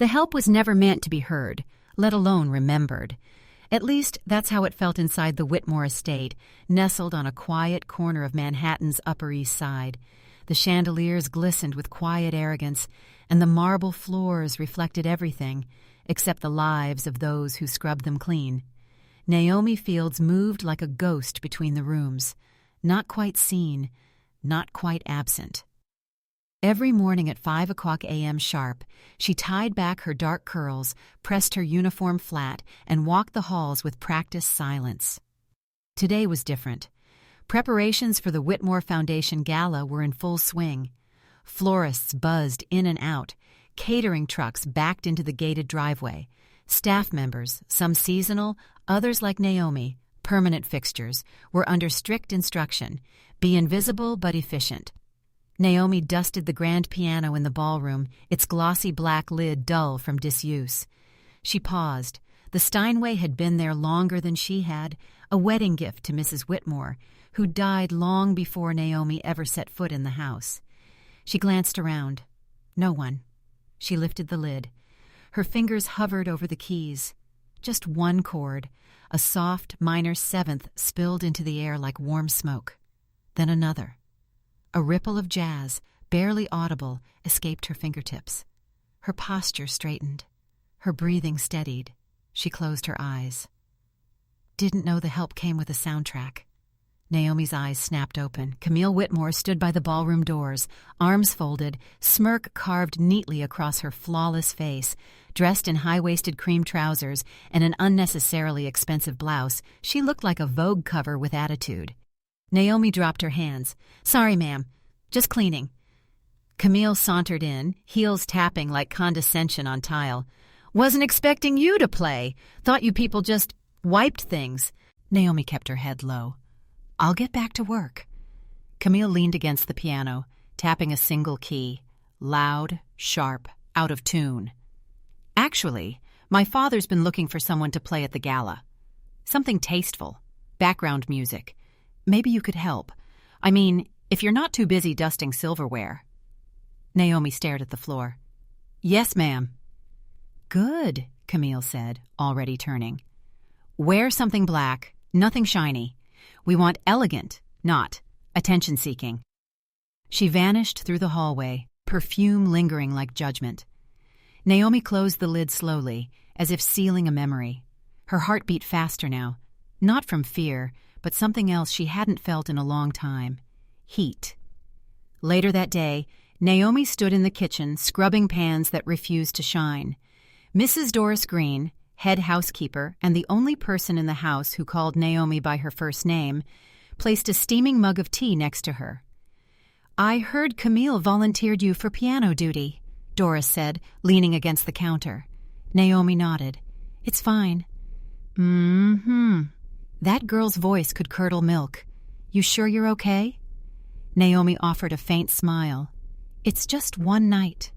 The help was never meant to be heard, let alone remembered. At least that's how it felt inside the Whitmore estate, nestled on a quiet corner of Manhattan's Upper East Side. The chandeliers glistened with quiet arrogance, and the marble floors reflected everything except the lives of those who scrubbed them clean. Naomi Fields moved like a ghost between the rooms, not quite seen, not quite absent. Every morning at 5 o'clock a.m. sharp, she tied back her dark curls, pressed her uniform flat, and walked the halls with practiced silence. Today was different. Preparations for the Whitmore Foundation Gala were in full swing. Florists buzzed in and out. Catering trucks backed into the gated driveway. Staff members, some seasonal, others like Naomi, permanent fixtures, were under strict instruction: be invisible but efficient. Naomi dusted the grand piano in the ballroom, its glossy black lid dull from disuse. She paused. The Steinway had been there longer than she had, a wedding gift to Mrs. Whitmore, who died long before Naomi ever set foot in the house. She glanced around. No one. She lifted the lid. Her fingers hovered over the keys. Just one chord, a soft minor seventh, spilled into the air like warm smoke. Then another. A ripple of jazz, barely audible, escaped her fingertips. Her posture straightened. Her breathing steadied. She closed her eyes. Didn't know the help came with a soundtrack. Naomi's eyes snapped open. Camille Whitmore stood by the ballroom doors, arms folded, smirk carved neatly across her flawless face. Dressed in high-waisted cream trousers and an unnecessarily expensive blouse, she looked like a Vogue cover with attitude. Naomi dropped her hands. "Sorry, ma'am. Just cleaning." Camille sauntered in, heels tapping like condescension on tile. "Wasn't expecting you to play. Thought you people just wiped things." Naomi kept her head low. "I'll get back to work." Camille leaned against the piano, tapping a single key. Loud, sharp, out of tune. "Actually, my father's been looking for someone to play at the gala. Something tasteful. Background music. Maybe you could help. I mean, if you're not too busy dusting silverware." Naomi stared at the floor. "Yes, ma'am." "Good," Camille said, already turning. "Wear something black, nothing shiny. We want elegant, not attention-seeking." She vanished through the hallway, perfume lingering like judgment. Naomi closed the lid slowly, as if sealing a memory. Her heart beat faster now, not from fear, but something else she hadn't felt in a long time. Heat. Later that day, Naomi stood in the kitchen, scrubbing pans that refused to shine. Mrs. Doris Green, head housekeeper and the only person in the house who called Naomi by her first name, placed a steaming mug of tea next to her. "I heard Camille volunteered you for piano duty," Doris said, leaning against the counter. Naomi nodded. "It's fine." That girl's voice could curdle milk. "You sure you're okay?" Naomi offered a faint smile. "It's just one night."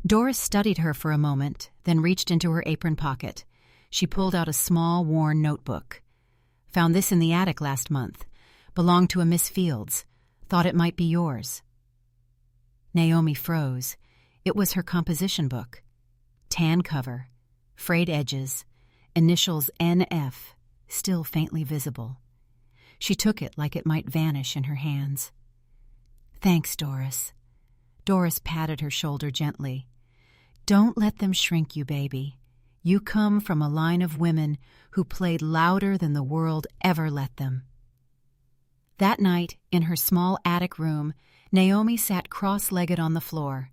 Doris studied her for a moment, then reached into her apron pocket. She pulled out a small, worn notebook. "Found this in the attic last month. Belonged to a Miss Fields. Thought it might be yours." Naomi froze. It was her composition book. Tan cover, frayed edges, initials NF, still faintly visible. She took it like it might vanish in her hands. "Thanks, Doris." Doris patted her shoulder gently. "Don't let them shrink you, baby. You come from a line of women who played louder than the world ever let them." That night, in her small attic room, Naomi sat cross-legged on the floor.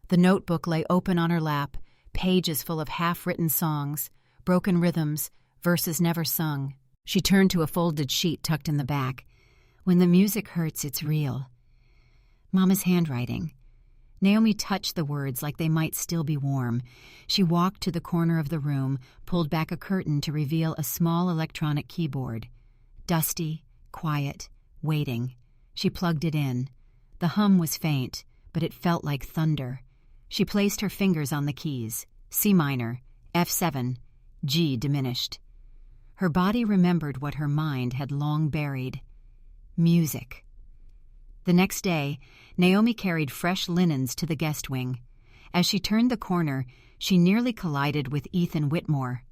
The notebook lay open on her lap, pages full of half-written songs, broken rhythms, verses never sung. She turned to a folded sheet tucked in the back. "When the music hurts, it's real." Mama's handwriting. Naomi touched the words like they might still be warm. She walked to the corner of the room, pulled back a curtain to reveal a small electronic keyboard. Dusty, quiet, waiting. She plugged it in. The hum was faint, but it felt like thunder. She placed her fingers on the keys. C minor, F7, G diminished. Her body remembered what her mind had long buried. Music. The next day, Naomi carried fresh linens to the guest wing. As she turned the corner, she nearly collided with Ethan Whitmore.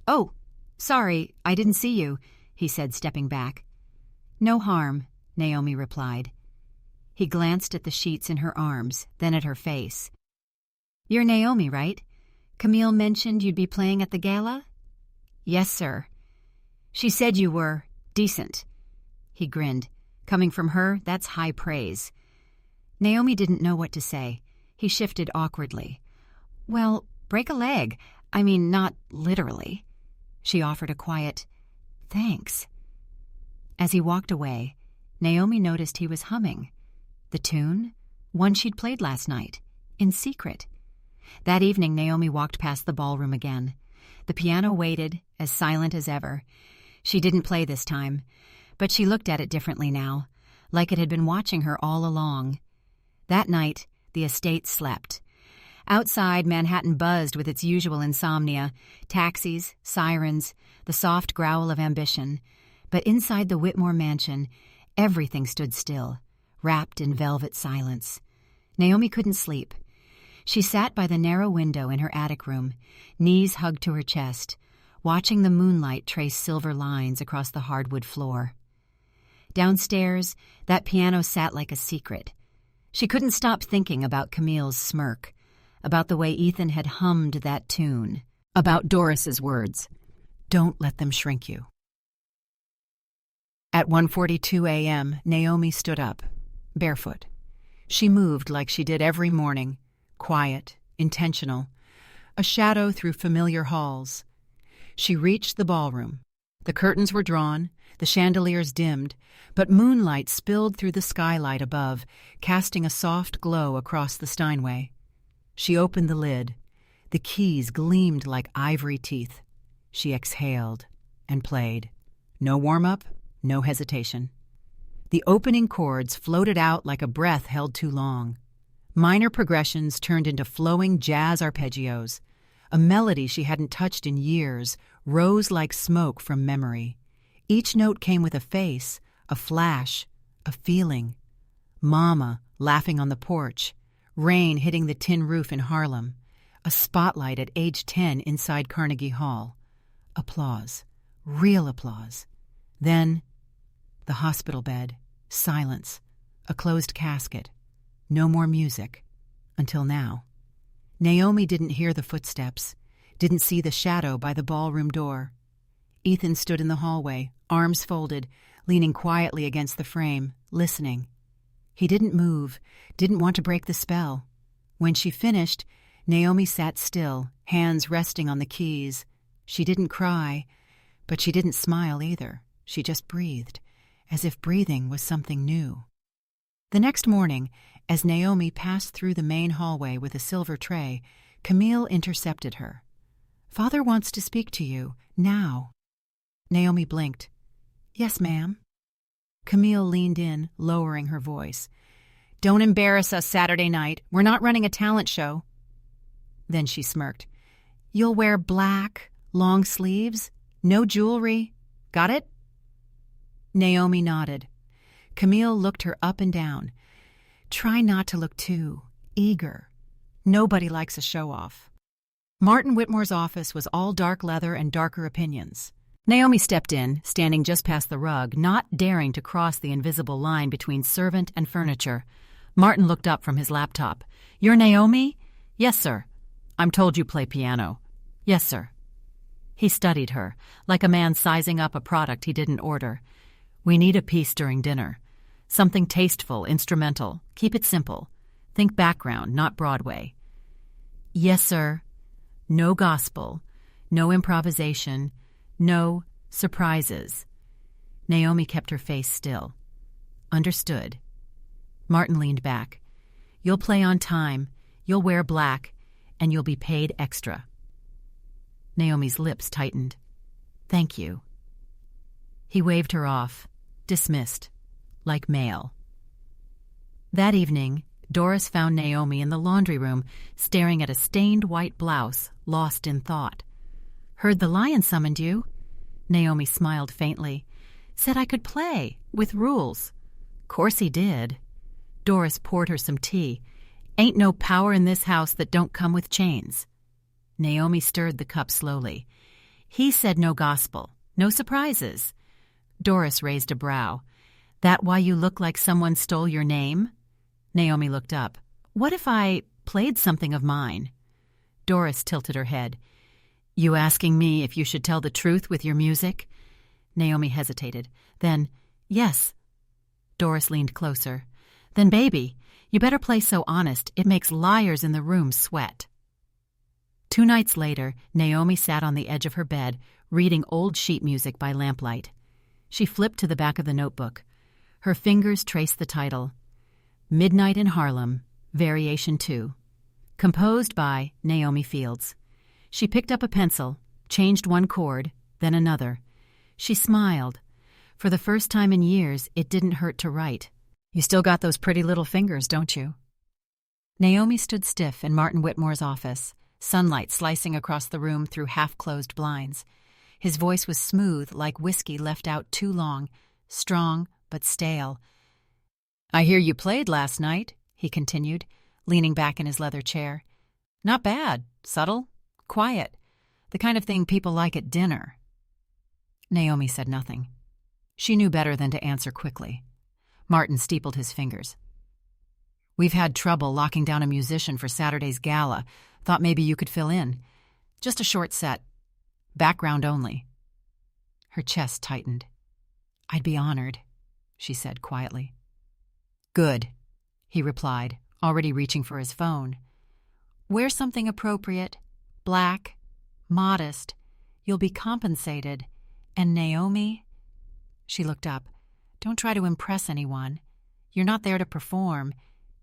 "Oh, sorry, I didn't see you," he said, stepping back. "No harm," Naomi replied. He glanced at the sheets in her arms, then at her face. "You're Naomi, right? Camille mentioned you'd be playing at the gala?" "Yes, sir." "She said you were decent." He grinned. Coming from her, that's high praise. Naomi didn't know what to say. He shifted awkwardly. "Well, break a leg. I mean, not literally." She offered a quiet, "Thanks." As he walked away, Naomi noticed he was humming. The tune? One she'd played last night, in secret. That evening, Naomi walked past the ballroom again. The piano waited, as silent as ever. She didn't play this time, but she looked at it differently now, like it had been watching her all along. That night, the estate slept. Outside, Manhattan buzzed with its usual insomnia, taxis, sirens, the soft growl of ambition. But inside the Whitmore mansion, everything stood still, wrapped in velvet silence. Naomi couldn't sleep. She sat by the narrow window in her attic room, knees hugged to her chest, watching the moonlight trace silver lines across the hardwood floor. Downstairs, that piano sat like a secret. She couldn't stop thinking about Camille's smirk, about the way Ethan had hummed that tune, about Doris's words, "Don't let them shrink you." At 1:42 a.m., Naomi stood up, barefoot. She moved like she did every morning, quiet, intentional, a shadow through familiar halls. She reached the ballroom. The curtains were drawn, the chandeliers dimmed, but moonlight spilled through the skylight above, casting a soft glow across the Steinway. She opened the lid. The keys gleamed like ivory teeth. She exhaled and played. No warm-up, no hesitation. The opening chords floated out like a breath held too long. Minor progressions turned into flowing jazz arpeggios. A melody she hadn't touched in years rose like smoke from memory. Each note came with a face, a flash, a feeling. Mama laughing on the porch, rain hitting the tin roof in Harlem, a spotlight at age 10 inside Carnegie Hall. Applause, real applause. Then, the hospital bed, silence, a closed casket, no more music, until now. Naomi didn't hear the footsteps, didn't see the shadow by the ballroom door. Ethan stood in the hallway, arms folded, leaning quietly against the frame, listening. He didn't move, didn't want to break the spell. When she finished, Naomi sat still, hands resting on the keys. She didn't cry, but she didn't smile either. She just breathed, as if breathing was something new. The next morning, as Naomi passed through the main hallway with a silver tray, Camille intercepted her. "Father wants to speak to you, now." Naomi blinked. "Yes, ma'am." Camille leaned in, lowering her voice. "Don't embarrass us Saturday night. We're not running a talent show." Then she smirked. "You'll wear black, long sleeves, no jewelry. Got it?" Naomi nodded. Camille looked her up and down. "Try not to look too eager. Nobody likes a show-off." Martin Whitmore's office was all dark leather and darker opinions. Naomi stepped in, standing just past the rug, not daring to cross the invisible line between servant and furniture. Martin looked up from his laptop. "You're Naomi?" "Yes, sir." "I'm told you play piano." "Yes, sir." He studied her, like a man sizing up a product he didn't order. "We need a piece during dinner. Something tasteful, instrumental. Keep it simple. Think background, not Broadway." "Yes, sir." No gospel, no improvisation, no surprises. Naomi kept her face still. "Understood." Martin leaned back. "You'll play on time, you'll wear black, and you'll be paid extra." Naomi's lips tightened. "Thank you." He waved her off, dismissed, like mail. That evening, Doris found Naomi in the laundry room, staring at a stained white blouse, lost in thought. "Heard the lion summoned you?" Naomi smiled faintly. "Said I could play, with rules." "Course he did." Doris poured her some tea. Ain't no power in this house that don't come with chains. Naomi stirred the cup slowly. He said no gospel, no surprises. Doris raised a brow. That why you look like someone stole your name? Naomi looked up. What if I played something of mine? Doris tilted her head. You asking me if you should tell the truth with your music? Naomi hesitated. Then, yes. Doris leaned closer. Then, baby, you better play so honest it makes liars in the room sweat. 2 nights later, Naomi sat on the edge of her bed, reading old sheet music by lamplight. She flipped to the back of the notebook. Her fingers traced the title, Midnight in Harlem, Variation 2, composed by Naomi Fields. She picked up a pencil, changed one chord, then another. She smiled. For the first time in years, it didn't hurt to write. You still got those pretty little fingers, don't you? Naomi stood stiff in Martin Whitmore's office, sunlight slicing across the room through half-closed blinds. His voice was smooth, like whiskey left out too long, strong but stale. I hear you played last night, he continued, leaning back in his leather chair. Not bad, subtle, quiet, the kind of thing people like at dinner. Naomi said nothing. She knew better than to answer quickly. Martin steepled his fingers. We've had trouble locking down a musician for Saturday's gala. Thought maybe you could fill in. Just a short set. Background only. Her chest tightened. I'd be honored, she said quietly. Good, he replied, already reaching for his phone. Wear something appropriate, black, modest. You'll be compensated. And Naomi? She looked up. Don't try to impress anyone. You're not there to perform.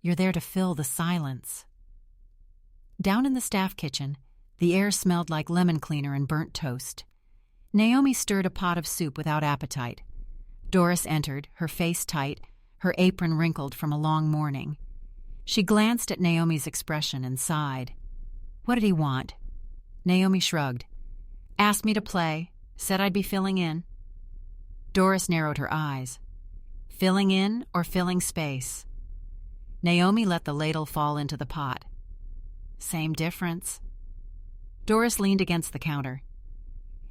You're there to fill the silence. Down in the staff kitchen, the air smelled like lemon cleaner and burnt toast. Naomi stirred a pot of soup without appetite. Doris entered, her face tight, her apron wrinkled from a long morning. She glanced at Naomi's expression and sighed. What did he want? Naomi shrugged. Asked me to play, said I'd be filling in. Doris narrowed her eyes. Filling in or filling space? Naomi let the ladle fall into the pot. Same difference. Doris leaned against the counter.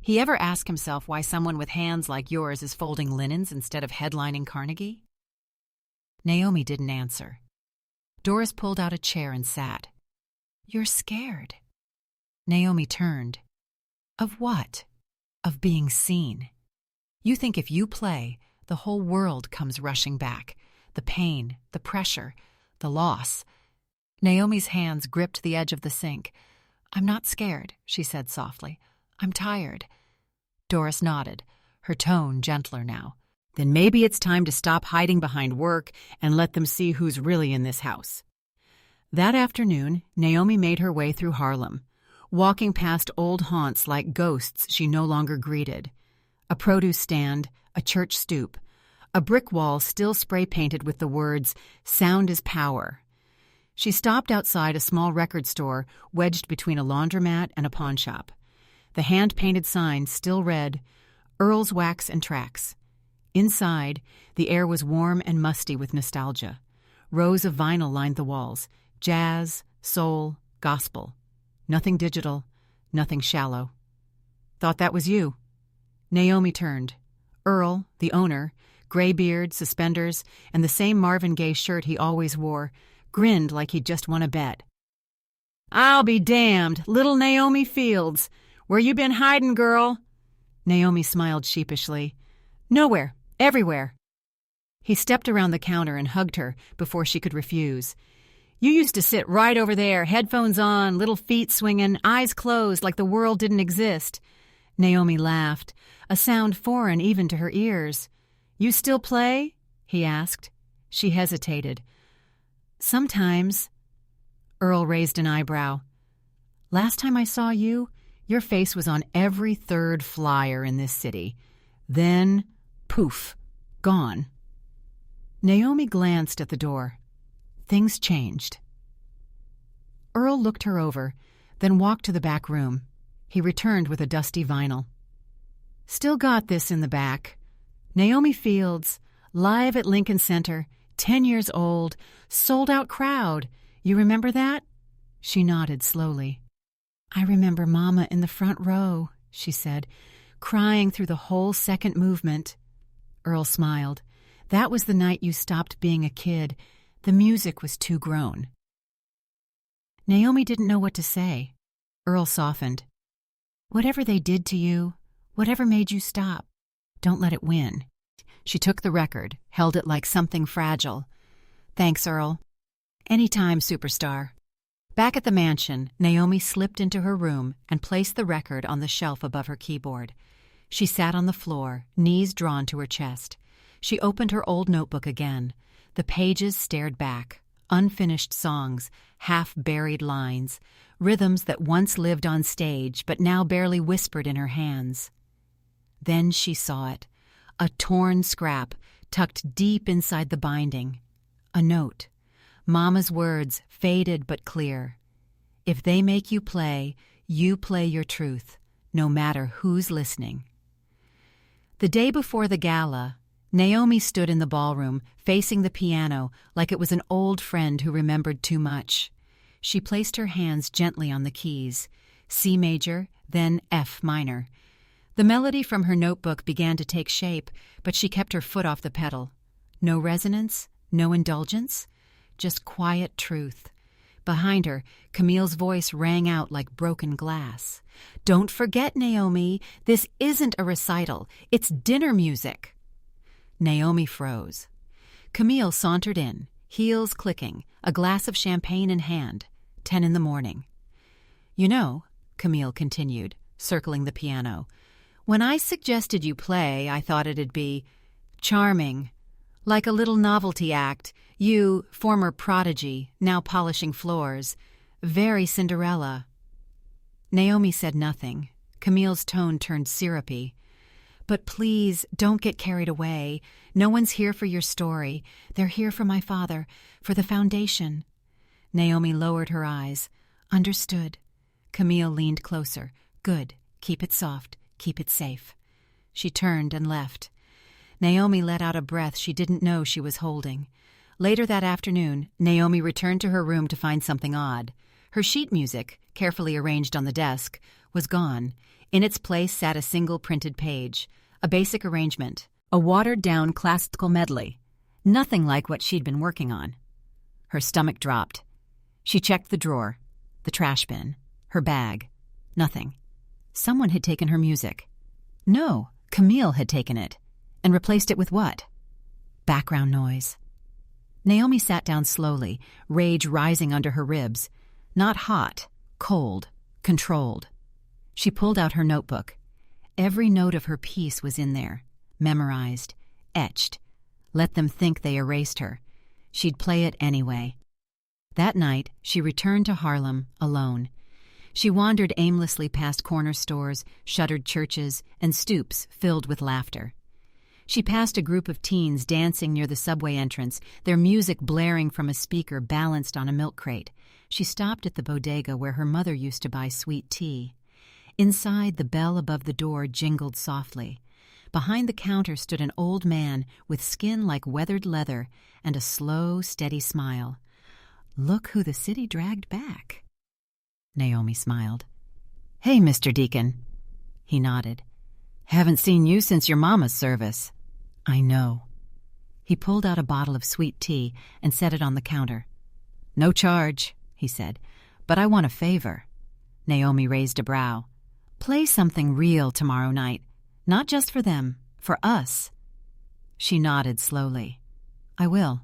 He ever ask himself why someone with hands like yours is folding linens instead of headlining Carnegie? Naomi didn't answer. Doris pulled out a chair and sat. You're scared. Naomi turned. Of what? Of being seen. You think if you play, the whole world comes rushing back. The pain, the pressure, the loss. Naomi's hands gripped the edge of the sink. I'm not scared, she said softly. I'm tired. Doris nodded, her tone gentler now. Then maybe it's time to stop hiding behind work and let them see who's really in this house. That afternoon, Naomi made her way through Harlem, walking past old haunts like ghosts she no longer greeted. A produce stand, a church stoop, a brick wall still spray-painted with the words, Sound is Power. She stopped outside a small record store wedged between a laundromat and a pawnshop. The hand-painted sign still read, Earl's Wax and Tracks. Inside, the air was warm and musty with nostalgia. Rows of vinyl lined the walls, jazz, soul, gospel. Nothing digital, nothing shallow. Thought that was you. Naomi turned. Earl, the owner, gray beard, suspenders, and the same Marvin Gaye shirt he always wore, grinned like he'd just won a bet. I'll be damned, little Naomi Fields. Where you been hiding, girl? Naomi smiled sheepishly. Nowhere, everywhere. He stepped around the counter and hugged her before she could refuse. You used to sit right over there, headphones on, little feet swinging, eyes closed like the world didn't exist. Naomi laughed, a sound foreign even to her ears. You still play? He asked. She hesitated. Sometimes. Earl raised an eyebrow. Last time I saw you, your face was on every third flyer in this city. Then, poof, gone. Naomi glanced at the door. Things changed. Earl looked her over, then walked to the back room. He returned with a dusty vinyl. Still got this in the back. Naomi Fields, live at Lincoln Center, 10 years old, sold-out crowd. You remember that?" She nodded slowly. "I remember Mama in the front row," she said, crying through the whole second movement. Earl smiled. "That was the night you stopped being a kid. The music was too grown." Naomi didn't know what to say. Earl softened. "Whatever they did to you, whatever made you stop, don't let it win." She took the record, held it like something fragile. "Thanks, Earl." "Anytime, superstar." Back at the mansion, Naomi slipped into her room and placed the record on the shelf above her keyboard. She sat on the floor, knees drawn to her chest. She opened her old notebook again. The pages stared back. Unfinished songs, half-buried lines, rhythms that once lived on stage but now barely whispered in her hands. Then she saw it. A torn scrap tucked deep inside the binding. A note. Mama's words, faded but clear. "If they make you play your truth, no matter who's listening." The day before the gala, Naomi stood in the ballroom, facing the piano like it was an old friend who remembered too much. She placed her hands gently on the keys, C major, then F minor. The melody from her notebook began to take shape, but she kept her foot off the pedal. No resonance, no indulgence, just quiet truth. Behind her, Camille's voice rang out like broken glass. "Don't forget, Naomi, this isn't a recital. It's dinner music." Naomi froze. Camille sauntered in, heels clicking, a glass of champagne in hand, 10 in the morning. "You know," Camille continued, circling the piano, "when I suggested you play, I thought it'd be charming, like a little novelty act. You, former prodigy, now polishing floors. Very Cinderella." Naomi said nothing. Camille's tone turned syrupy. "But please, don't get carried away. No one's here for your story. They're here for my father, for the foundation." Naomi lowered her eyes. "Understood." Camille leaned closer. "Good. Keep it soft. Keep it safe." She turned and left. Naomi let out a breath she didn't know she was holding. Later that afternoon, Naomi returned to her room to find something odd. Her sheet music, carefully arranged on the desk, was gone. In its place sat a single printed page, a basic arrangement, a watered-down classical medley, nothing like what she'd been working on. Her stomach dropped. She checked the drawer, the trash bin, her bag. Nothing. Someone had taken her music. No, Camille had taken it. And replaced it with what? Background noise. Naomi sat down slowly, rage rising under her ribs. Not hot, cold, controlled. She pulled out her notebook. Every note of her piece was in there, memorized, etched. Let them think they erased her. She'd play it anyway. That night, she returned to Harlem alone. She wandered aimlessly past corner stores, shuttered churches, and stoops filled with laughter. She passed a group of teens dancing near the subway entrance, their music blaring from a speaker balanced on a milk crate. She stopped at the bodega where her mother used to buy sweet tea. Inside, the bell above the door jingled softly. Behind the counter stood an old man with skin like weathered leather and a slow, steady smile. "Look who the city dragged back." Naomi smiled. "Hey, Mr. Deacon." He nodded. "Haven't seen you since your mama's service." "I know." He pulled out a bottle of sweet tea and set it on the counter. "No charge," he said, "but I want a favor." Naomi raised a brow. "Play something real tomorrow night. Not just for them, for us." She nodded slowly. "I will."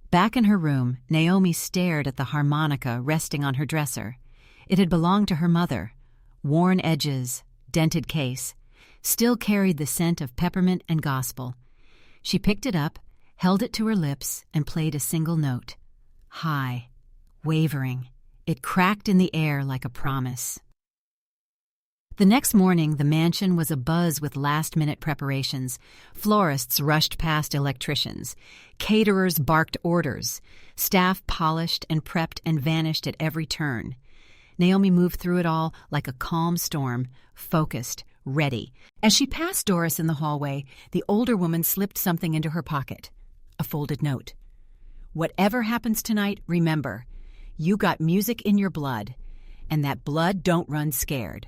Back in her room, Naomi stared at the harmonica resting on her dresser. It had belonged to her mother. Worn edges, dented case, still carried the scent of peppermint and gospel. She picked it up, held it to her lips, and played a single note. High, wavering. It cracked in the air like a promise. The next morning, the mansion was abuzz with last-minute preparations. Florists rushed past electricians. Caterers barked orders. Staff polished and prepped and vanished at every turn. Naomi moved through it all like a calm storm, focused, ready. As she passed Doris in the hallway, the older woman slipped something into her pocket. A folded note. Whatever happens tonight, remember, you got music in your blood, and that blood don't run scared.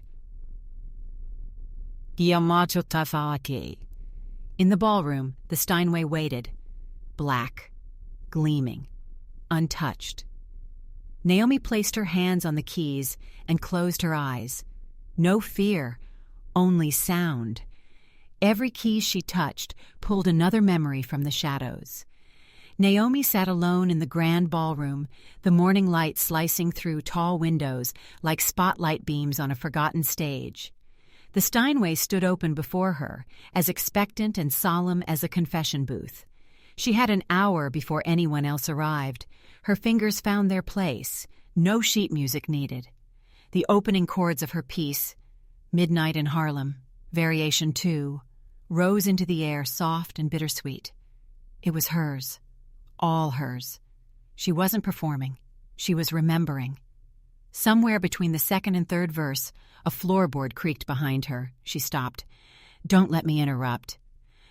In the ballroom, the Steinway waited, black, gleaming, untouched. Naomi placed her hands on the keys and closed her eyes. No fear, only sound. Every key she touched pulled another memory from the shadows. Naomi sat alone in the grand ballroom, the morning light slicing through tall windows like spotlight beams on a forgotten stage. The Steinway stood open before her, as expectant and solemn as a confession booth. She had an hour before anyone else arrived. Her fingers found their place, no sheet music needed. The opening chords of her piece, Midnight in Harlem, Variation 2, rose into the air soft and bittersweet. It was hers, all hers. She wasn't performing, she was remembering. Somewhere between the second and third verse, a floorboard creaked behind her. She stopped. "Don't let me interrupt."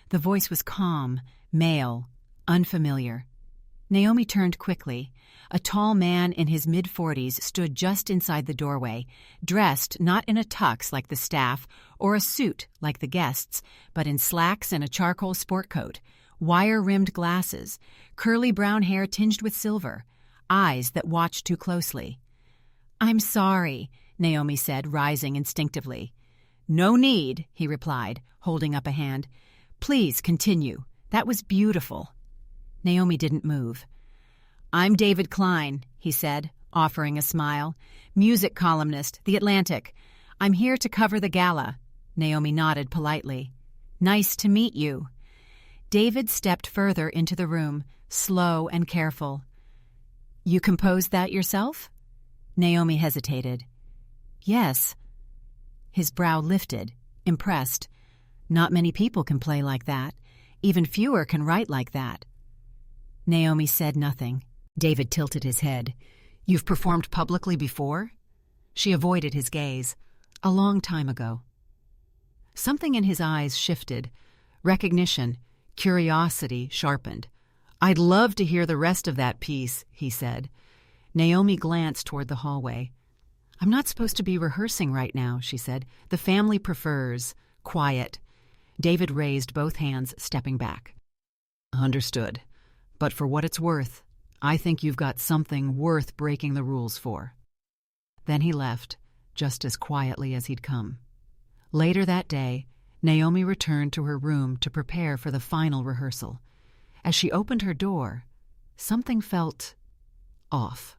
The voice was calm, male, unfamiliar. Naomi turned quickly. A tall man in his mid-40s stood just inside the doorway, dressed not in a tux like the staff or a suit like the guests, but in slacks and a charcoal sport coat, wire-rimmed glasses, curly brown hair tinged with silver, eyes that watched too closely. "I'm sorry," Naomi said, rising instinctively. "No need," he replied, holding up a hand. "Please continue. That was beautiful." Naomi didn't move. "I'm David Klein," he said, offering a smile. "Music columnist, The Atlantic. I'm here to cover the gala." Naomi nodded politely. "Nice to meet you." David stepped further into the room, slow and careful. "You composed that yourself?" Naomi hesitated. "Yes." His brow lifted, impressed. "Not many people can play like that. Even fewer can write like that." Naomi said nothing. David tilted his head. "You've performed publicly before?" She avoided his gaze. "A long time ago." Something in his eyes shifted. Recognition, curiosity sharpened. "I'd love to hear the rest of that piece," he said. Naomi glanced toward the hallway. "I'm not supposed to be rehearsing right now," she said. "The family prefers quiet." David raised both hands, stepping back. "Understood. But for what it's worth, I think you've got something worth breaking the rules for." Then he left, just as quietly as he'd come. Later that day, Naomi returned to her room to prepare for the final rehearsal. As she opened her door, something felt off.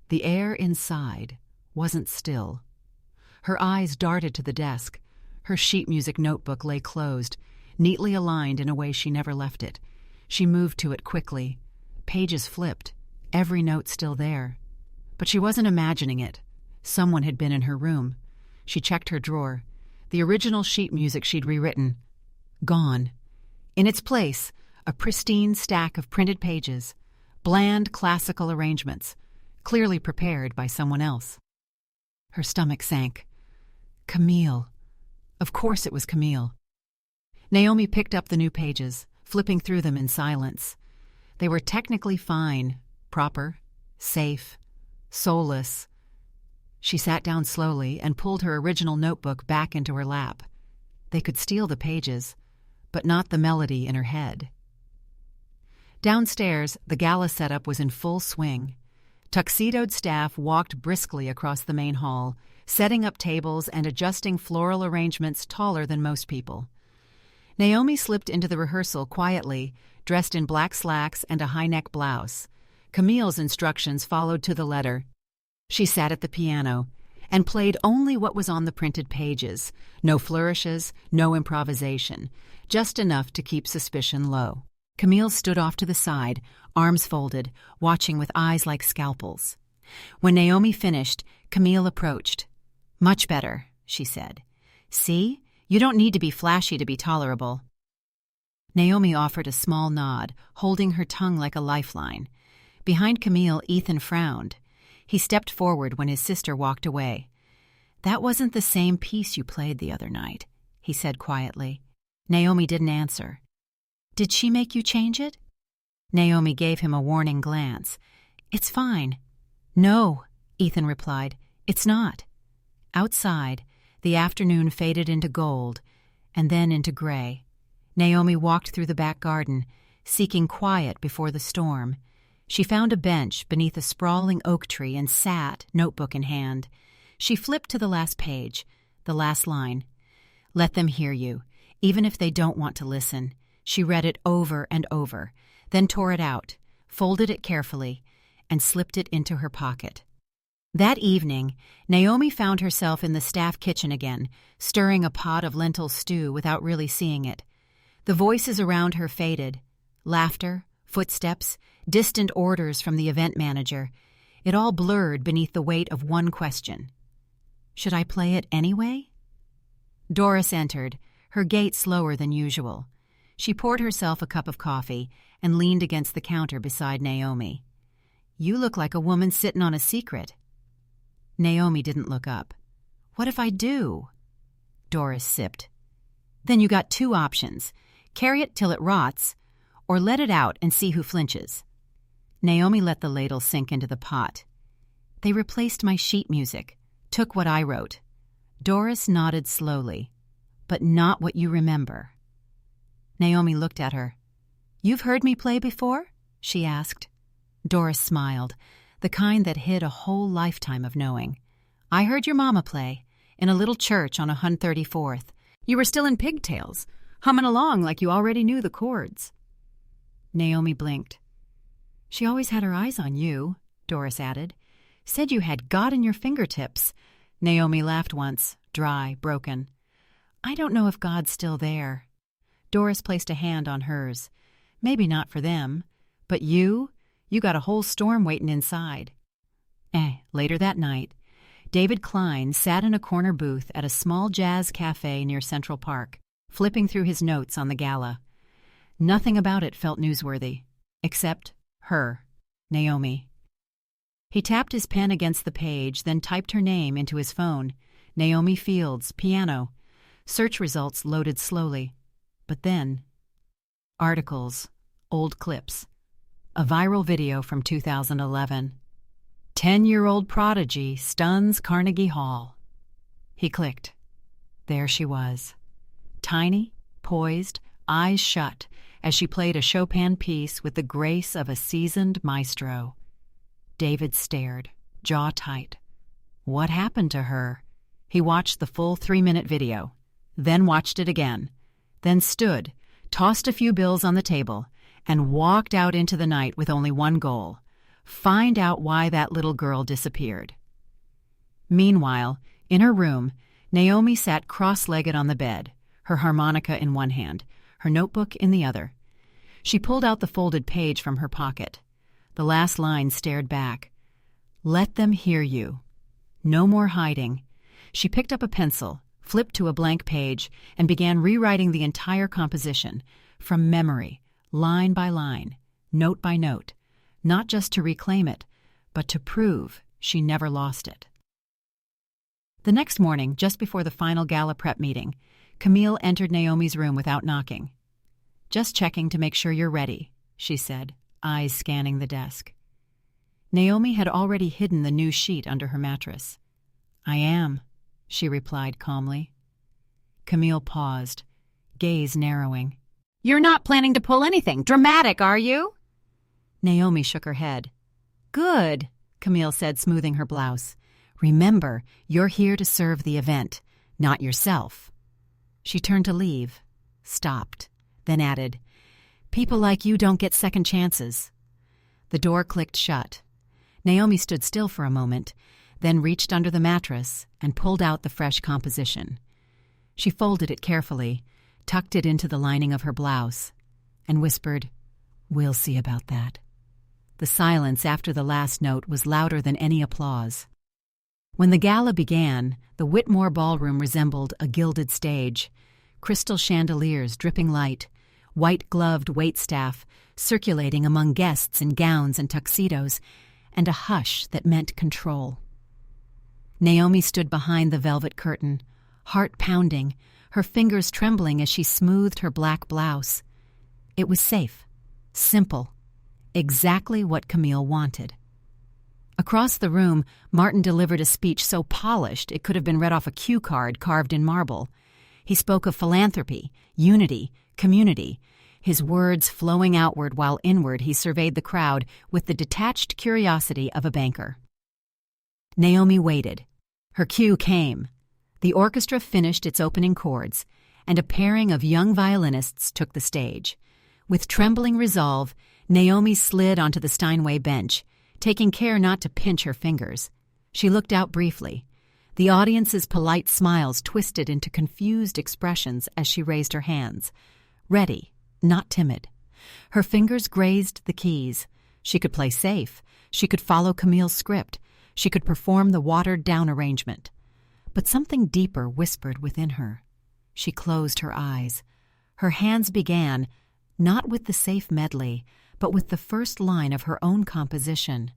The air inside wasn't still. Her eyes darted to the desk. Her sheet music notebook lay closed, neatly aligned in a way she never left it. She moved to it quickly. Pages flipped, every note still there. But she wasn't imagining it. Someone had been in her room. She checked her drawer. The original sheet music she'd rewritten. Gone. In its place, a pristine stack of printed pages, bland classical arrangements, clearly prepared by someone else. Her stomach sank. Camille. Of course it was Camille. Naomi picked up the new pages, flipping through them in silence. They were technically fine, proper, safe, soulless. She sat down slowly and pulled her original notebook back into her lap. They could steal the pages, but not the melody in her head. Downstairs, the gala setup was in full swing. Tuxedoed staff walked briskly across the main hall, setting up tables and adjusting floral arrangements taller than most people. Naomi slipped into the rehearsal quietly, dressed in black slacks and a high-neck blouse. Camille's instructions followed to the letter. She sat at the piano and played only what was on the printed pages. No flourishes, no improvisation, just enough to keep suspicion low. Camille stood off to the side, arms folded, watching with eyes like scalpels. When Naomi finished, Camille approached. "Much better," she said. "See? You don't need to be flashy to be tolerable." Naomi offered a small nod, holding her tongue like a lifeline. Behind Camille, Ethan frowned. He stepped forward when his sister walked away. "That wasn't the same piece you played the other night," he said quietly. Naomi didn't answer. "Did she make you change it?" Naomi gave him a warning glance. "It's fine." "No," Ethan replied. "It's not." Outside, the afternoon faded into gold and then into gray. Naomi walked through the back garden, seeking quiet before the storm. She found a bench beneath a sprawling oak tree and sat, notebook in hand. She flipped to the last page, the last line. "Let them hear you, even if they don't want to listen." She read it over and over, then tore it out, folded it carefully, and slipped it into her pocket. That evening, Naomi found herself in the staff kitchen again, stirring a pot of lentil stew without really seeing it. The voices around her faded. Laughter, footsteps, distant orders from the event manager. It all blurred beneath the weight of one question. Should I play it anyway? Doris entered, her gait slower than usual. She poured herself a cup of coffee and leaned against the counter beside Naomi. "You look like a woman sitting on a secret." Naomi didn't look up. "What if I do?" Doris sipped. "Then you got two options. Carry it till it rots, or let it out and see who flinches." Naomi let the ladle sink into the pot. "They replaced my sheet music, took what I wrote." Doris nodded slowly. "But not what you remember." Naomi looked at her. "You've heard me play before?" she asked. Doris smiled, the kind that hid a whole lifetime of knowing. "I heard your mama play, in a little church on 134th. You were still in pigtails, humming along like you already knew the chords." Naomi blinked. "She always had her eyes on you," Doris added. "Said you had God in your fingertips." Naomi laughed once, dry, broken. "I don't know if God's still there." Doris placed a hand on hers. "Maybe not for them, but you got a whole storm waiting inside." Later that night, David Klein sat in a corner booth at a small jazz cafe near Central Park, flipping through his notes on the Gala. Nothing about it felt newsworthy, except her, Naomi. He tapped his pen against the page, then typed her name into his phone. Naomi Fields, piano. Search results loaded slowly. But then, articles, old clips. A viral video from 2011. 10-year-old prodigy stuns Carnegie Hall. He clicked. There she was. Tiny, poised, eyes shut, as she played a Chopin piece with the grace of a seasoned maestro. David stared, jaw tight. What happened to her? He watched the full 3-minute video, then watched it again, then stood, tossed a few bills on the table, and walked out into the night with only one goal: find out why that little girl disappeared. Meanwhile, in her room, Naomi sat cross-legged on the bed, her harmonica in one hand, her notebook in the other. She pulled out the folded page from her pocket. The last line stared back. "Let them hear you." No more hiding. She picked up a pencil, flipped to a blank page, and began rewriting the entire composition, from memory, line by line, note by note, not just to reclaim it, but to prove she never lost it. The next morning, just before the final Gala prep meeting, Camille entered Naomi's room without knocking. "Just checking to make sure you're ready," she said, eyes scanning the desk. Naomi had already hidden the new sheet under her mattress. "I am," she replied calmly. Camille paused, gaze narrowing. "You're not planning to pull anything dramatic, are you?" Naomi shook her head. "Good," Camille said, smoothing her blouse. "Remember, you're here to serve the event, not yourself." She turned to leave, stopped, then added, "People like you don't get second chances." The door clicked shut. Naomi stood still for a moment, then reached under the mattress and pulled out the fresh composition. She folded it carefully, tucked it into the lining of her blouse, and whispered, "We'll see about that." The silence after the last note was louder than any applause. When the gala began, the Whitmore ballroom resembled a gilded stage. Crystal chandeliers dripping light, white-gloved waitstaff circulating among guests in gowns and tuxedos, and a hush that meant control. Naomi stood behind the velvet curtain, heart pounding, her fingers trembling as she smoothed her black blouse. It was safe, simple, exactly what Camille wanted. Across the room, Martin delivered a speech so polished it could have been read off a cue card carved in marble. He spoke of philanthropy, unity, community, his words flowing outward while inward he surveyed the crowd with the detached curiosity of a banker. Naomi waited. Her cue came. The orchestra finished its opening chords, and a pairing of young violinists took the stage. With trembling resolve, Naomi slid onto the Steinway bench, taking care not to pinch her fingers. She looked out briefly. The audience's polite smiles twisted into confused expressions as she raised her hands. Ready, not timid. Her fingers grazed the keys. She could play safe. She could follow Camille's script. She could perform the watered-down arrangement. But something deeper whispered within her. She closed her eyes. Her hands began, not with the safe medley, but with the first line of her own composition,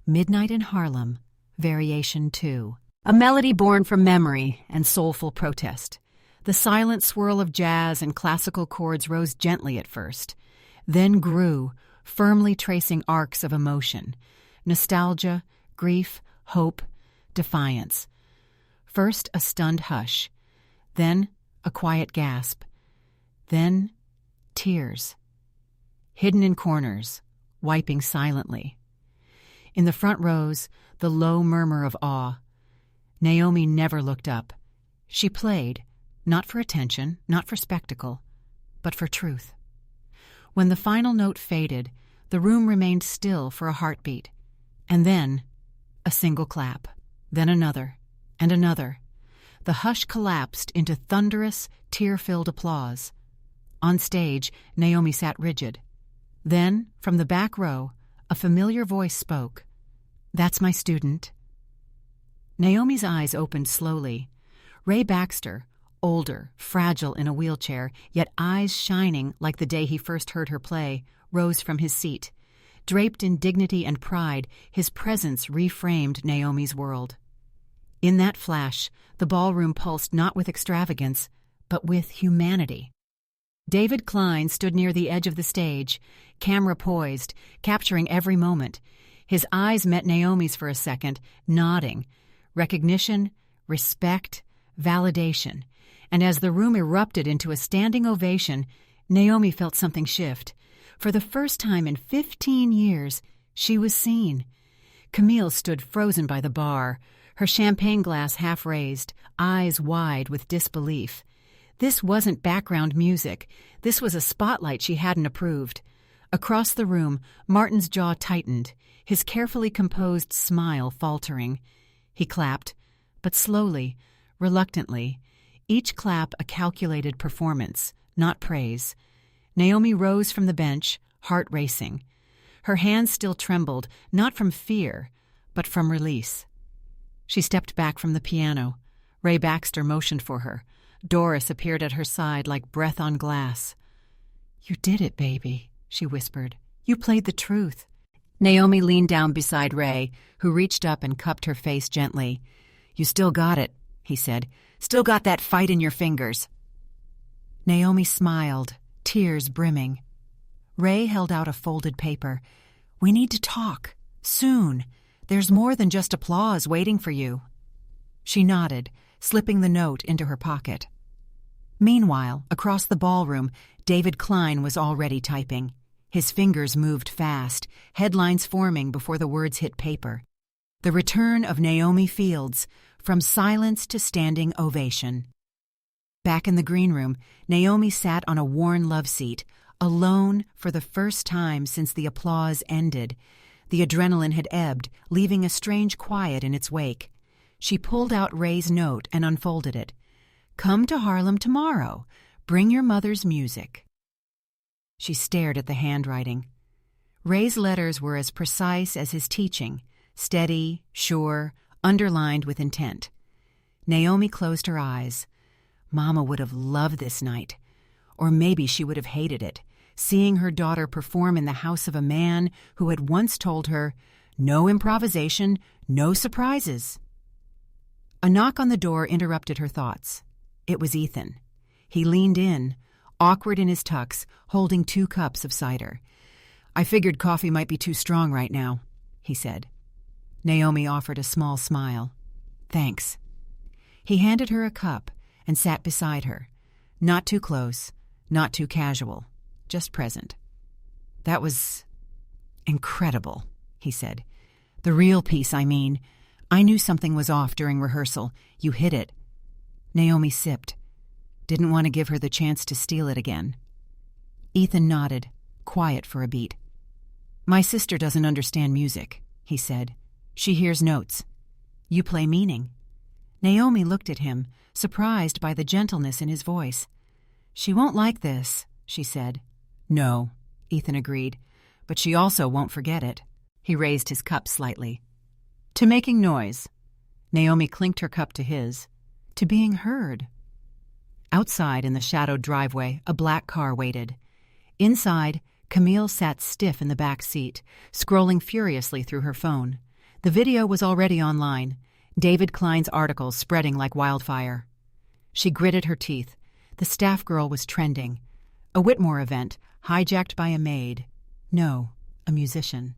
Midnight in Harlem, Variation 2. A melody born from memory and soulful protest. The silent swirl of jazz and classical chords rose gently at first, then grew, firmly tracing arcs of emotion, nostalgia, grief, hope, defiance. First a stunned hush, then a quiet gasp, then tears, hidden in corners, wiping silently. In the front rows, the low murmur of awe. Naomi never looked up. She played, not for attention, not for spectacle, but for truth. When the final note faded, the room remained still for a heartbeat, and then a single clap, then another, and another. The hush collapsed into thunderous, tear-filled applause. On stage, Naomi sat rigid. Then, from the back row, a familiar voice spoke. "That's my student." Naomi's eyes opened slowly. Ray Baxter, older, fragile in a wheelchair, yet eyes shining like the day he first heard her play, rose from his seat. Draped in dignity and pride, his presence reframed Naomi's world. In that flash, the ballroom pulsed not with extravagance, but with humanity. David Klein stood near the edge of the stage, camera poised, capturing every moment. His eyes met Naomi's for a second, nodding. Recognition, respect, validation. And as the room erupted into a standing ovation, Naomi felt something shift. For the first time in 15 years, she was seen. Camille stood frozen by the bar, her champagne glass half raised, eyes wide with disbelief. This wasn't background music. This was a spotlight she hadn't approved. Across the room, Martin's jaw tightened, his carefully composed smile faltering. He clapped, but slowly, reluctantly, each clap a calculated performance, not praise. Naomi rose from the bench, heart racing. Her hands still trembled, not from fear, but from release. She stepped back from the piano. Ray Baxter motioned for her. Doris appeared at her side like breath on glass. "You did it, baby," she whispered. "You played the truth." Naomi leaned down beside Ray, who reached up and cupped her face gently. "You still got it," he said. "Still got that fight in your fingers." Naomi smiled, tears brimming. Ray held out a folded paper. "We need to talk. Soon. There's more than just applause waiting for you." She nodded, slipping the note into her pocket. Meanwhile, across the ballroom, David Klein was already typing. His fingers moved fast, headlines forming before the words hit paper. The return of Naomi Fields, from silence to standing ovation. Back in the green room, Naomi sat on a worn love seat, alone for the first time since the applause ended. The adrenaline had ebbed, leaving a strange quiet in its wake. She pulled out Ray's note and unfolded it. "Come to Harlem tomorrow. Bring your mother's music." She stared at the handwriting. Ray's letters were as precise as his teaching, steady, sure, underlined with intent. Naomi closed her eyes. Mama would have loved this night. Or maybe she would have hated it, seeing her daughter perform in the house of a man who had once told her, "No improvisation, no surprises." A knock on the door interrupted her thoughts. It was Ethan. He leaned in, awkward in his tux, holding 2 cups of cider. I figured coffee might be too strong right now, he said. Naomi offered a small smile. Thanks. He handed her a cup and sat beside her. Not too close, not too casual, just present. That was incredible, he said. The real piece, I mean. I knew something was off during rehearsal. You hit it. Naomi sipped. Didn't want to give her the chance to steal it again. Ethan nodded, quiet for a beat. My sister doesn't understand music, he said. She hears notes. You play meaning. Naomi looked at him, surprised by the gentleness in his voice. She won't like this, she said. No, Ethan agreed, but she also won't forget it. He raised his cup slightly. To making noise. Naomi clinked her cup to his. To being heard. Outside in the shadowed driveway, a black car waited. Inside, Camille sat stiff in the back seat, scrolling furiously through her phone. The video was already online, David Klein's articles spreading like wildfire. She gritted her teeth. The staff girl was trending. A Whitmore event, hijacked by a maid. No, a musician.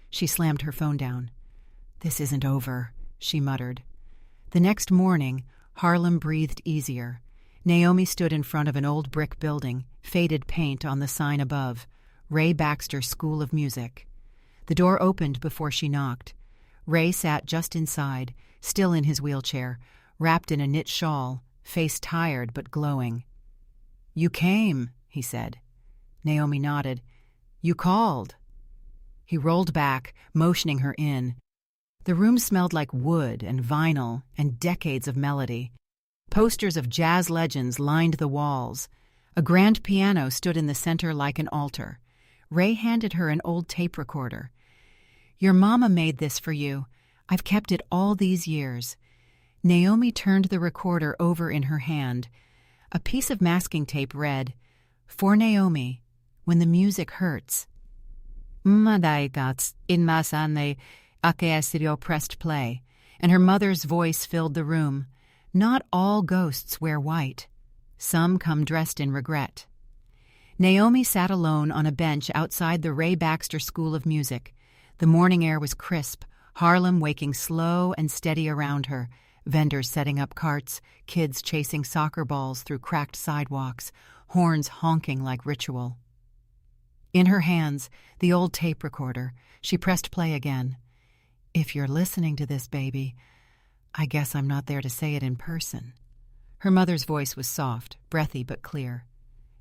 She slammed her phone down. This isn't over, she muttered. The next morning, Harlem breathed easier. Naomi stood in front of an old brick building, faded paint on the sign above, Ray Baxter School of Music. The door opened before she knocked. Ray sat just inside, still in his wheelchair, wrapped in a knit shawl, face tired but glowing. You came, he said. Naomi nodded. You called. He rolled back, motioning her in. The room smelled like wood and vinyl and decades of melody. Posters of jazz legends lined the walls. A grand piano stood in the center like an altar. Ray handed her an old tape recorder. Your mama made this for you. I've kept it all these years. Naomi turned the recorder over in her hand. A piece of masking tape read, For Naomi, when the music hurts. Madaikats in masane Akeasirio pressed play, and her mother's voice filled the room. Not all ghosts wear white. Some come dressed in regret. Naomi sat alone on a bench outside the Ray Baxter School of Music. The morning air was crisp, Harlem waking slow and steady around her, vendors setting up carts, kids chasing soccer balls through cracked sidewalks, horns honking like ritual. In her hands, the old tape recorder, she pressed play again. If you're listening to this, baby, I guess I'm not there to say it in person. Her mother's voice was soft, breathy but clear.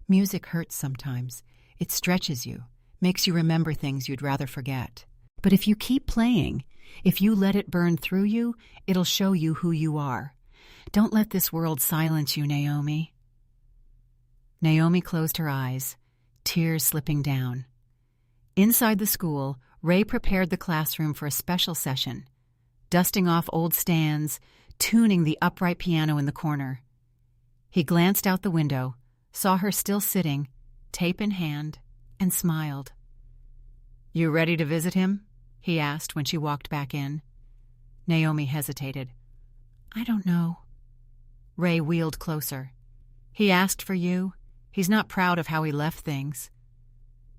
Music hurts sometimes. It stretches you, makes you remember things you'd rather forget. But if you keep playing, if you let it burn through you, it'll show you who you are. Don't let this world silence you, Naomi. Naomi closed her eyes, tears slipping down. Inside the school, Ray prepared the classroom for a special session, dusting off old stands, tuning the upright piano in the corner. He glanced out the window, saw her still sitting, tape in hand, and smiled. You ready to visit him? He asked when she walked back in. Naomi hesitated. I don't know. Ray wheeled closer. He asked for you. He's not proud of how he left things.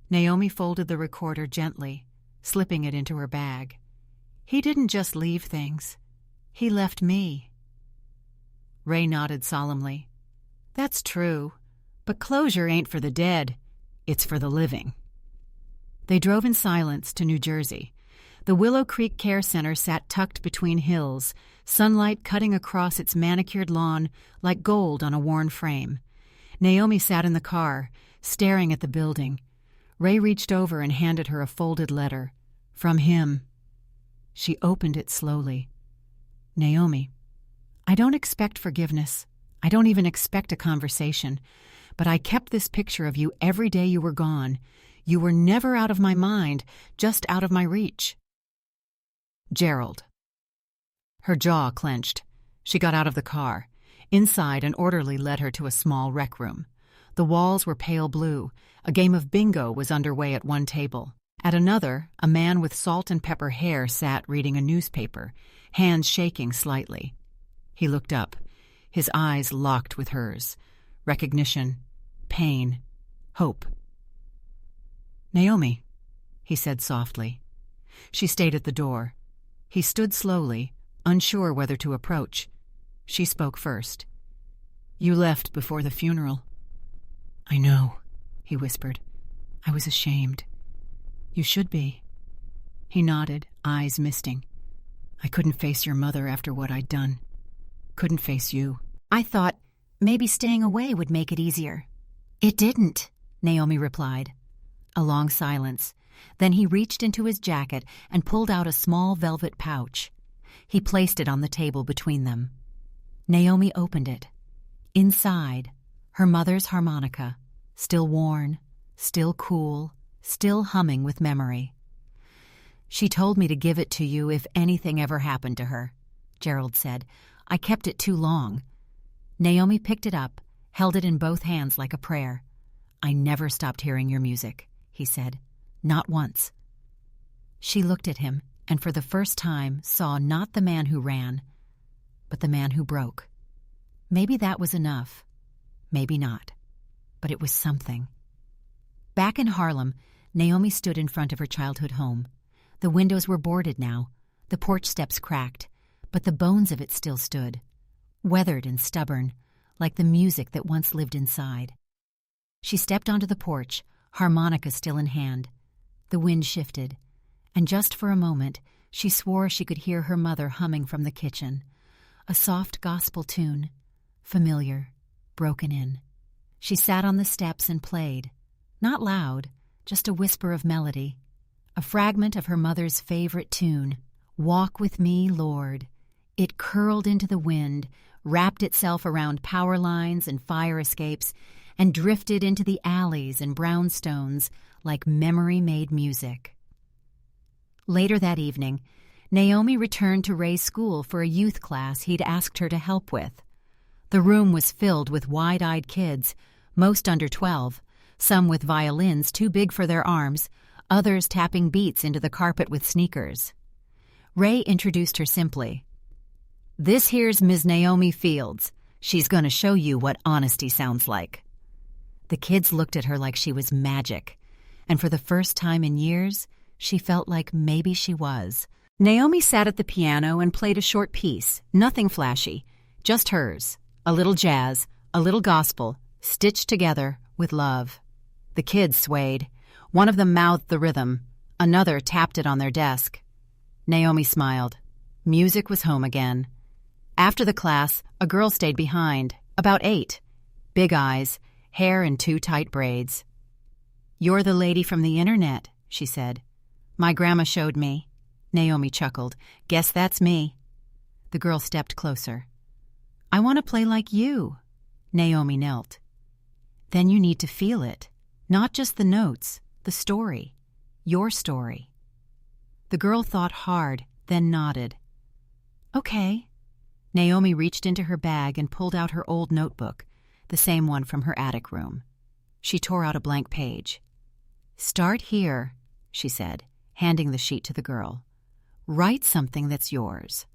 Naomi folded the recorder gently, slipping it into her bag. He didn't just leave things. He left me. Ray nodded solemnly. That's true, but closure ain't for the dead. It's for the living. They drove in silence to New Jersey. The Willow Creek Care Center sat tucked between hills, sunlight cutting across its manicured lawn like gold on a worn frame. Naomi sat in the car, staring at the building. Ray reached over and handed her a folded letter. From him. She opened it slowly. Naomi, I don't expect forgiveness. I don't even expect a conversation. But I kept this picture of you every day you were gone. You were never out of my mind, just out of my reach. Gerald. Her jaw clenched. She got out of the car. Inside, an orderly led her to a small rec room. The walls were pale blue. A game of bingo was underway at one table. At another, a man with salt and pepper hair sat reading a newspaper, hands shaking slightly. He looked up. His eyes locked with hers. Recognition, pain, hope. Naomi, he said softly. She stayed at the door. He stood slowly, unsure whether to approach. She spoke first. "You left before the funeral." "I know," he whispered. "I was ashamed." "You should be." He nodded, eyes misting. "I couldn't face your mother after what I'd done. Couldn't face you." I thought maybe staying away would make it easier. "It didn't," Naomi replied. A long silence. Then he reached into his jacket and pulled out a small velvet pouch. He placed it on the table between them. Naomi opened it. Inside, her mother's harmonica, still worn, still cool, still humming with memory. "She told me to give it to you if anything ever happened to her," Gerald said. "I kept it too long." Naomi picked it up, held it in both hands like a prayer. "I never stopped hearing your music," he said. "Not once." She looked at him and for the first time saw not the man who ran, but the man who broke. Maybe that was enough. Maybe not. But it was something. Back in Harlem, Naomi stood in front of her childhood home. The windows were boarded now, the porch steps cracked, but the bones of it still stood, weathered and stubborn, like the music that once lived inside. She stepped onto the porch, harmonica still in hand. The wind shifted, and just for a moment she swore she could hear her mother humming from the kitchen, a soft gospel tune, familiar, broken in. She sat on the steps and played, not loud, just a whisper of melody, a fragment of her mother's favorite tune, "Walk with Me, Lord." It curled into the wind, wrapped itself around power lines and fire escapes, and drifted into the alleys and brownstones like memory-made music. Later that evening, Naomi returned to Ray's school for a youth class he'd asked her to help with. The room was filled with wide-eyed kids, most under 12, some with violins too big for their arms, others tapping beats into the carpet with sneakers. Ray introduced her simply. "This here's Ms. Naomi Fields. She's going to show you what honesty sounds like." The kids looked at her like she was magic, and for the first time in years, she felt like maybe she was. Naomi sat at the piano and played a short piece, nothing flashy, just hers, a little jazz, a little gospel, stitched together with love. The kids swayed. One of them mouthed the rhythm. Another tapped it on their desk. Naomi smiled. Music was home again. After the class, a girl stayed behind, about 8. Big eyes, hair in 2 tight braids. "You're the lady from the internet," she said. "My grandma showed me." Naomi chuckled. "Guess that's me." The girl stepped closer. "I want to play like you." Naomi knelt. "Then you need to feel it. Not just the notes, the story. Your story." The girl thought hard, then nodded. "Okay." Naomi reached into her bag and pulled out her old notebook, the same one from her attic room. She tore out a blank page. "Start here," she said, handing the sheet to the girl. "Write something that's yours."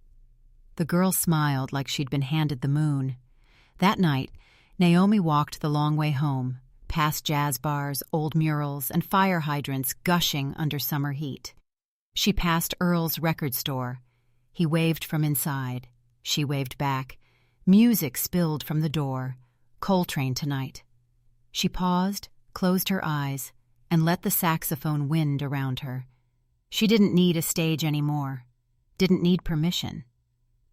The girl smiled like she'd been handed the moon. That night, Naomi walked the long way home, past jazz bars, old murals, and fire hydrants gushing under summer heat. She passed Earl's record store. He waved from inside. She waved back. Music spilled from the door. Coltrane tonight. She paused, closed her eyes, and let the saxophone wind around her. She didn't need a stage anymore. Didn't need permission.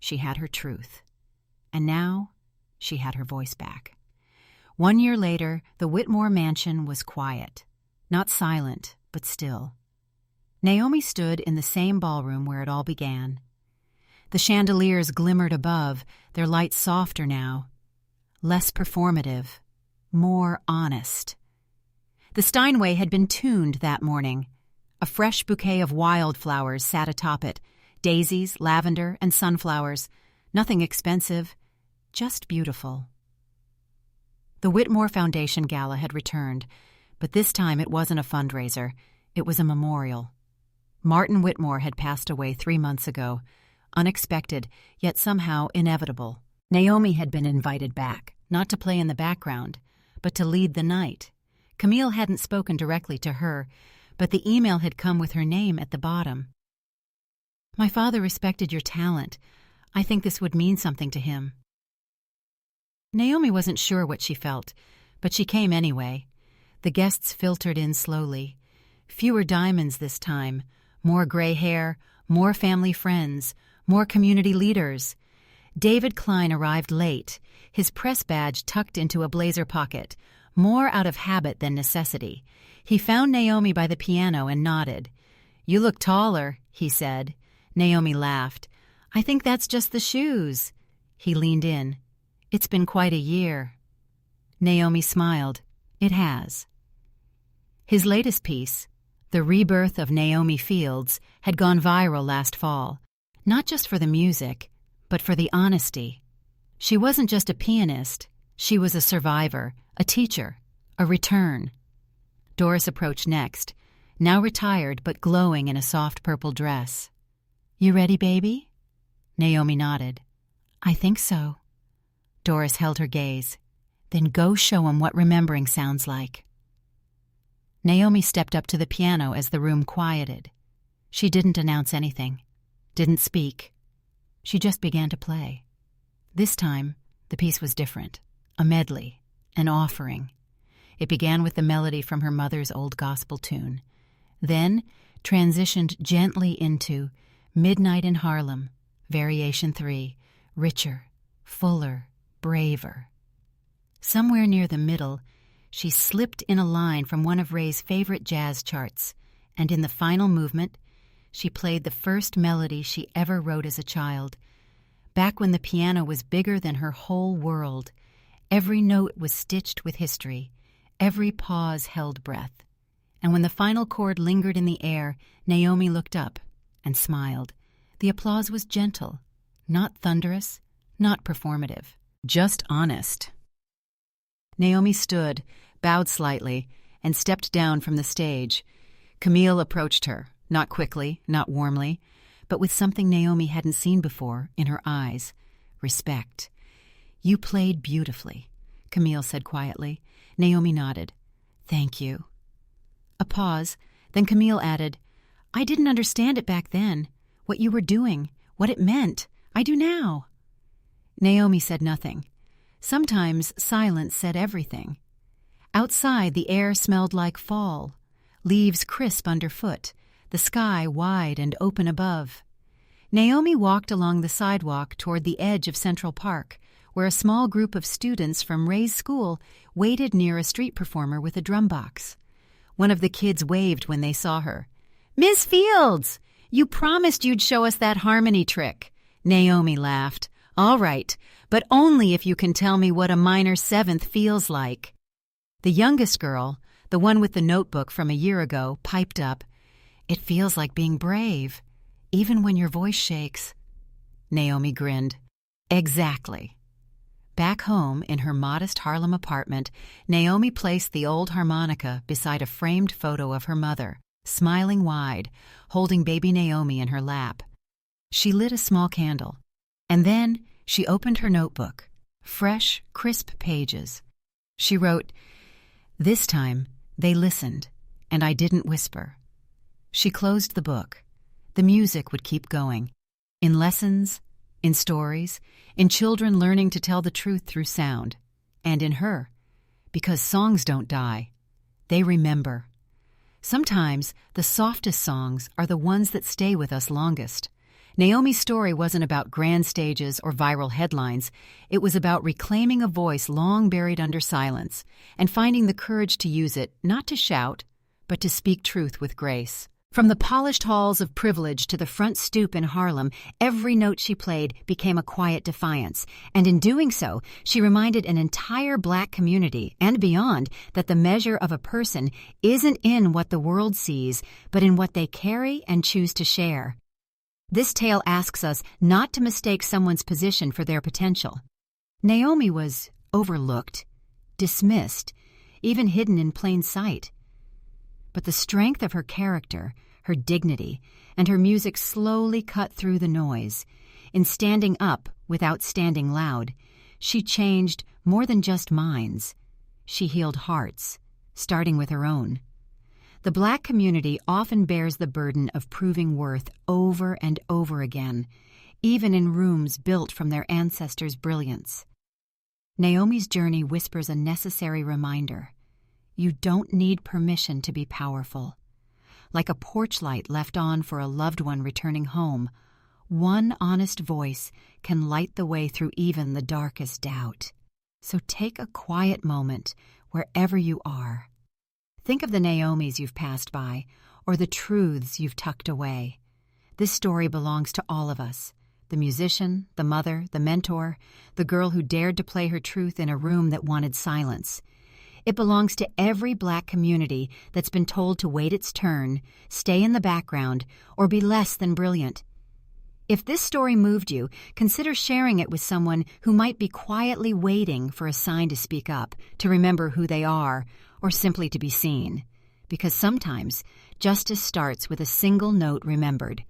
She had her truth. And now, she had her voice back. 1 year later, the Whitmore mansion was quiet. Not silent, but still. Naomi stood in the same ballroom where it all began. The chandeliers glimmered above, their light softer now. Less performative. More honest. The Steinway had been tuned that morning. A fresh bouquet of wildflowers sat atop it. Daisies, lavender, and sunflowers. Nothing expensive, just beautiful. The Whitmore Foundation Gala had returned, but this time it wasn't a fundraiser. It was a memorial. Martin Whitmore had passed away 3 months ago, unexpected, yet somehow inevitable. Naomi had been invited back, not to play in the background, but to lead the night. Camille hadn't spoken directly to her, but the email had come with her name at the bottom. "My father respected your talent. I think this would mean something to him." Naomi wasn't sure what she felt, but she came anyway. The guests filtered in slowly. Fewer diamonds this time, more gray hair, more family friends, more community leaders. David Klein arrived late, his press badge tucked into a blazer pocket, more out of habit than necessity. He found Naomi by the piano and nodded. "You look taller," he said. Naomi laughed. "I think that's just the shoes." He leaned in. "It's been quite a year." Naomi smiled. "It has." His latest piece, The Rebirth of Naomi Fields, had gone viral last fall, not just for the music, but for the honesty. She wasn't just a pianist, she was a survivor, a teacher, a return. Doris approached next, now retired but glowing in a soft purple dress. "You ready, baby?" Naomi nodded. "I think so." Doris held her gaze. "Then go show 'em what remembering sounds like." Naomi stepped up to the piano as the room quieted. She didn't announce anything, didn't speak. She just began to play. This time, the piece was different. A medley, an offering. It began with the melody from her mother's old gospel tune, then transitioned gently into Midnight in Harlem, Variation 3, richer, fuller, braver. Somewhere near the middle, she slipped in a line from one of Ray's favorite jazz charts, and in the final movement, she played the first melody she ever wrote as a child. Back when the piano was bigger than her whole world, every note was stitched with history, every pause held breath. And when the final chord lingered in the air, Naomi looked up and smiled. The applause was gentle, not thunderous, not performative, just honest. Naomi stood, bowed slightly, and stepped down from the stage. Camille approached her, not quickly, not warmly, but with something Naomi hadn't seen before in her eyes, respect. "You played beautifully," Camille said quietly. Naomi nodded. "Thank you." A pause, then Camille added, "I didn't understand it back then, what you were doing, what it meant. I do now." Naomi said nothing. Sometimes silence said everything. Outside, the air smelled like fall, leaves crisp underfoot, the sky wide and open above. Naomi walked along the sidewalk toward the edge of Central Park, where a small group of students from Ray's school waited near a street performer with a drum box. One of the kids waved when they saw her. "Miss Fields! You promised you'd show us that harmony trick." Naomi laughed. "All right, but only if you can tell me what a minor seventh feels like." The youngest girl, the one with the notebook from a year ago, piped up, "It feels like being brave, even when your voice shakes." Naomi grinned. "Exactly." Back home in her modest Harlem apartment, Naomi placed the old harmonica beside a framed photo of her mother, smiling wide, holding baby Naomi in her lap. She lit a small candle, and then she opened her notebook, fresh, crisp pages. She wrote, "This time, they listened, and I didn't whisper." She closed the book. The music would keep going. In lessons, in stories, in children learning to tell the truth through sound, and in her, because songs don't die. They remember. Sometimes the softest songs are the ones that stay with us longest. Naomi's story wasn't about grand stages or viral headlines. It was about reclaiming a voice long buried under silence and finding the courage to use it, not to shout, but to speak truth with grace. From the polished halls of privilege to the front stoop in Harlem, every note she played became a quiet defiance, and in doing so, she reminded an entire Black community and beyond that the measure of a person isn't in what the world sees, but in what they carry and choose to share. This tale asks us not to mistake someone's position for their potential. Naomi was overlooked, dismissed, even hidden in plain sight. But the strength of her character, her dignity, and her music slowly cut through the noise. In standing up without standing loud, she changed more than just minds. She healed hearts, starting with her own. The Black community often bears the burden of proving worth over and over again, even in rooms built from their ancestors' brilliance. Naomi's journey whispers a necessary reminder. You don't need permission to be powerful. Like a porch light left on for a loved one returning home, one honest voice can light the way through even the darkest doubt. So take a quiet moment wherever you are. Think of the Naomis you've passed by, or the truths you've tucked away. This story belongs to all of us. The musician, the mother, the mentor, the girl who dared to play her truth in a room that wanted silence. It belongs to every Black community that's been told to wait its turn, stay in the background, or be less than brilliant. If this story moved you, consider sharing it with someone who might be quietly waiting for a sign to speak up, to remember who they are, or simply to be seen. Because sometimes, justice starts with a single note remembered.